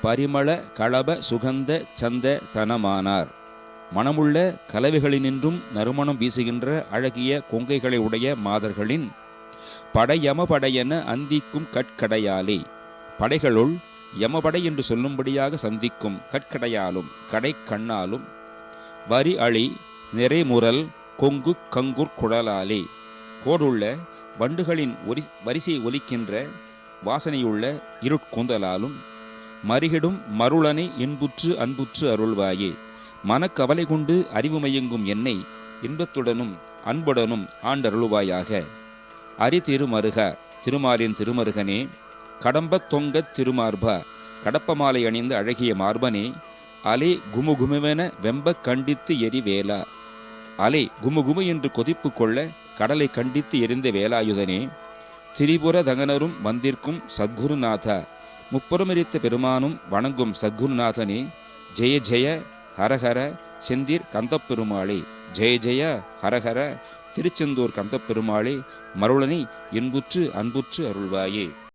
பரிமள களப சுகந்த சந்த தனமானார். மணமுள்ள கலவைகளினின்றும் நறுமணம் வீசுகின்ற அழகிய கொங்கைகளை உடைய மாதர்களின் படையமபடையென அந்திக்கும் கட்கடையாலே, படைகளுள் யமபடை என்று சொல்லும்படியாக சந்திக்கும் கட்கடையாலும் கடை கண்ணாலும், வரி அழி நிறைமுரல் கொங்கு கங்குர் குழலாலே, கோடுள்ள வண்டுகளின் வரிசை ஒலிக்கின்ற வாசனையுள்ள இருட்கூந்தலாலும், மறிகிடும் மருளனை இன்புற்று அன்புற்று அருள்வாயே, மனக்கவலை கொண்டு அறிவு மயங்கும் என்னை இன்பத்துடனும் அன்புடனும் ஆண்டருள்வாயாக. அரி திருமருக, திருமாலின் திருமருகனே, கடம்ப தொங்கத் திருமார்பா, கடப்பமாலை அணிந்த அழகிய மார்பனே, அலை குமுகுமுவென வெம்ப கண்டித்து எரி வேலா, அலை குமுகுமு என்று கொதிப்பு கொள்ள கடலை கண்டித்து எரிந்த வேலாயுதனே, திரிபுர தகனரும் வந்திருக்கும் சத்குருநாதா, முப்புறமெரித்த பெருமானும் வணங்கும் சத்குருநாதனே, ஜெய ஜெய ஹரஹர செந்தீர் கந்தப்பெருமாளே, ஜெய ஜெய ஹரஹர திருச்செந்தூர் கந்தப்பெருமாளே, மருளனை இன்புற்று அன்புற்று அருள்வாயே.